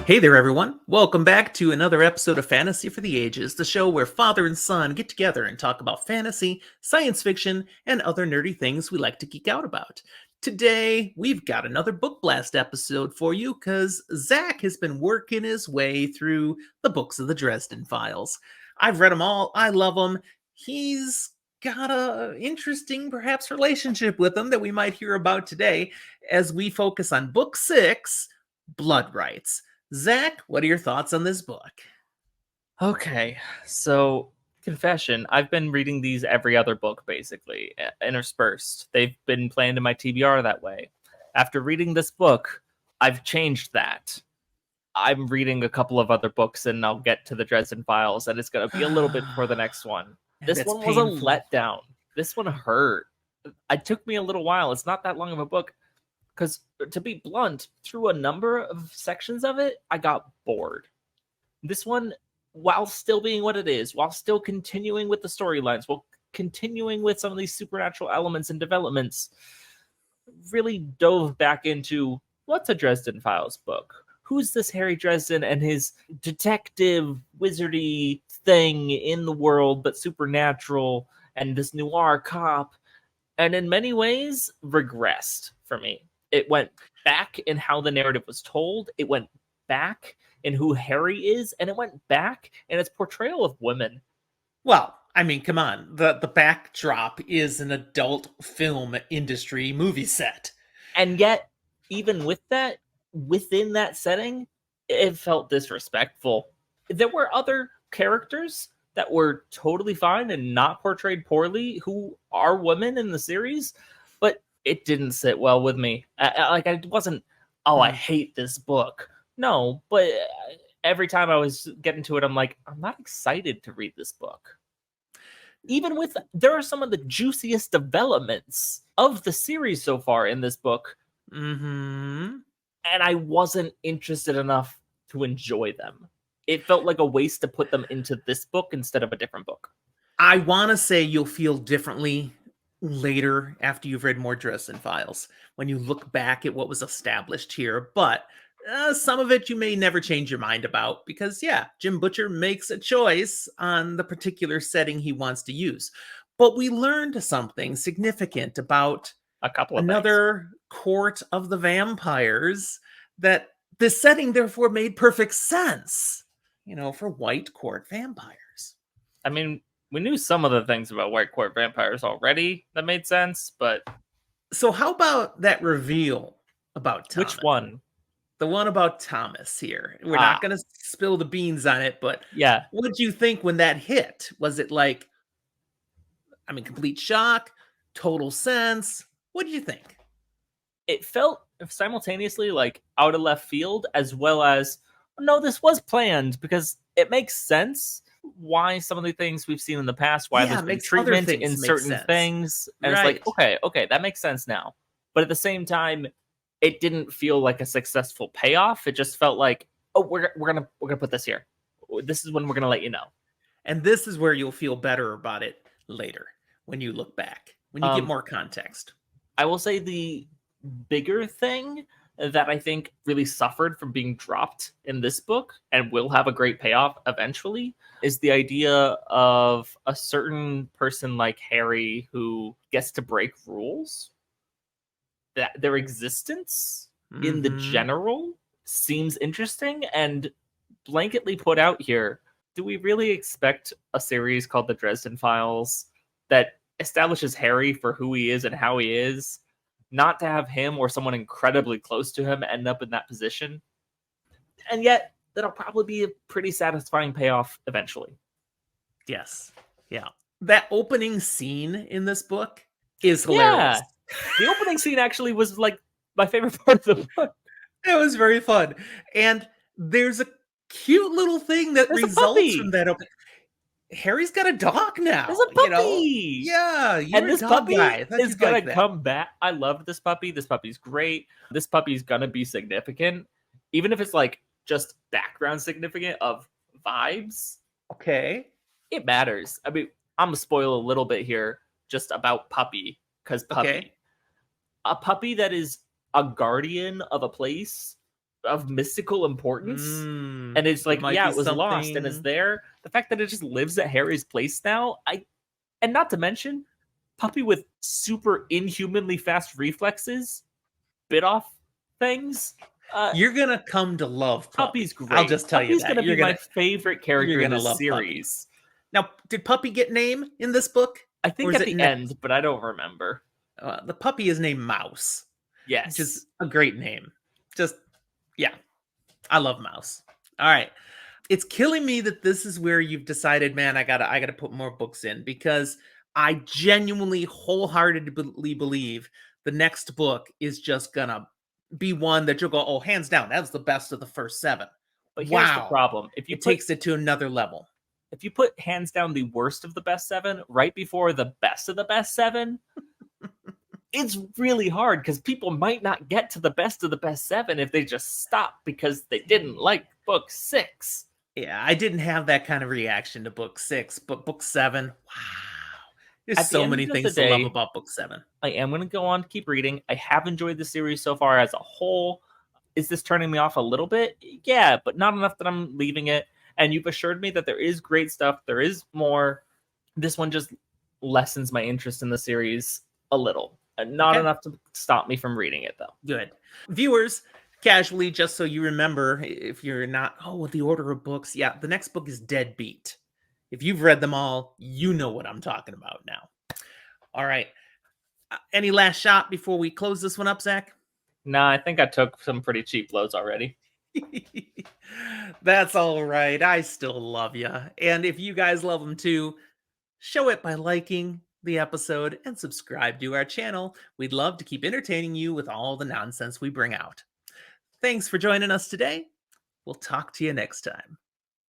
Hey there, everyone. Welcome back to another episode of Fantasy for the Ages, the show where father and son get together and talk about fantasy, science fiction, and other nerdy things we like to geek out about. Today, we've got another Book Blast episode for you because Zach has been working his way through the books of the Dresden Files. I've read them all, I love them. He's got a interesting, perhaps, relationship with them that we might hear about today as we focus on Book 6, Blood Rites. Zach, what are your thoughts on this book? Okay, so confession, I've been reading these every other book, basically, interspersed. They've been planned in my TBR that way. After reading this book, I've changed that. I'm reading a couple of other books, and I'll get to the Dresden Files, and it's going to be a little bit for the next one. This That's one was a painful. letdown. This one hurt. It took me a little while. It's not that long of a book. Because, to be blunt, through a number of sections of it, I got bored. This one, while still being what it is, while still continuing with the storylines, while continuing with some of these supernatural elements and developments, really dove back into what's a Dresden Files book? Who's this Harry Dresden and his detective wizardy thing in the world, but supernatural, and this noir cop? And in many ways, regressed for me. It went back in how the narrative was told. It went back in who Harry is, and it went back in its portrayal of women. Well, I mean, come on. The backdrop is an adult film industry movie set. And yet, even with that, within that setting, it felt disrespectful. There were other characters that were totally fine and not portrayed poorly who are women in the series, but it didn't sit well with me. I wasn't, I hate this book. No, but every time I was getting to it, I'm like, I'm not excited to read this book. Even with, there are some of the juiciest developments of the series so far in this book. Mm-hmm. And I wasn't interested enough to enjoy them. It felt like a waste to put them into this book instead of a different book. I want to say you'll feel differently later after you've read more Dresden Files when you look back at what was established here, but some of it you may never change your mind about because, yeah, Jim Butcher makes a choice on the particular setting he wants to use. But we learned something significant about a couple of another court of the vampires that this setting therefore made perfect sense, for white court vampires. I mean, we knew some of the things about white court vampires already that made sense, but... So how about that reveal about Thomas? Which one? The one about Thomas here. We're not going to spill the beans on it, but yeah. What did you think when that hit? Was it like, complete shock, total sense? What did you think? It felt simultaneously like out of left field, as well as, no, this was planned, because it makes sense why some of the things we've seen in the past, why there's been treatment in certain things. And It's like, okay, that makes sense now. But at the same time, it didn't feel like a successful payoff. It just felt like, oh, we're gonna put this here. This is when we're gonna let you know. And this is where you'll feel better about it later when you look back, when you get more context. I will say the bigger thing that I think really suffered from being dropped in this book and will have a great payoff eventually is the idea of a certain person like Harry who gets to break rules. That their existence in the general seems interesting and blanketly put out here. Do we really expect a series called The Dresden Files that establishes Harry for who he is and how he is, not to have him or someone incredibly close to him end up in that position? And yet, that'll probably be a pretty satisfying payoff eventually. Yes. Yeah. That opening scene in this book is hilarious. Yeah. The opening scene actually was like my favorite part of the book. It was very fun. And there's a cute little thing that results from that opening. Harry's got a dog now. There's a puppy. Yeah. And this puppy is going to come back. I love this puppy. This puppy's great. This puppy's going to be significant. Even if it's like just background significant of vibes. Okay. It matters. I mean, I'm going to spoil a little bit here just about puppy. Because puppy. Okay. A puppy that is a guardian of a place of mystical importance. And it's There like, might yeah, be it was lost and it's something. there. The fact that it just lives at Harry's place now, and not to mention, puppy with super inhumanly fast reflexes, bit off things. You're gonna come to love Puppy's Puppy. I'll great. just tell you Puppy's that. gonna be my favorite You're character in gonna this love Puppy. series. Now, did Puppy get name in this book? I Or think is at it the next? end, but I don't remember. The puppy is named Mouse, which is Yes. a great name. Just, yeah, I love Mouse. All right. It's killing me that this is where you've decided, man, I gotta put more books in, because I genuinely, wholeheartedly believe the next book is just gonna be one that you'll go, oh, hands down, that was the best of the first 7. But here's the Wow. problem. It takes it to another level. If you put hands down the worst of the best 7 right before the best of the best 7, it's really hard because people might not get to the best of the best 7 if they just stop because they didn't like book 6. Yeah, I didn't have that kind of reaction to book 6, but book 7, wow. There's At the so many end of the things to love day, about book 7. I am going to go on to keep reading. I have enjoyed the series so far as a whole. Is this turning me off a little bit? Yeah, but not enough that I'm leaving it. And you've assured me that there is great stuff. There is more. This one just lessens my interest in the series a little. Not Okay. enough to stop me from reading it, though. Good. Viewers, casually, just so you remember, if you're not, the order of books. Yeah, the next book is Deadbeat. If you've read them all, you know what I'm talking about now. All right. Any last shot before we close this one up, Zach? Nah, I think I took some pretty cheap loads already. That's all right. I still love you. And if you guys love them too, show it by liking the episode and subscribe to our channel. We'd love to keep entertaining you with all the nonsense we bring out. Thanks for joining us today. We'll talk to you next time.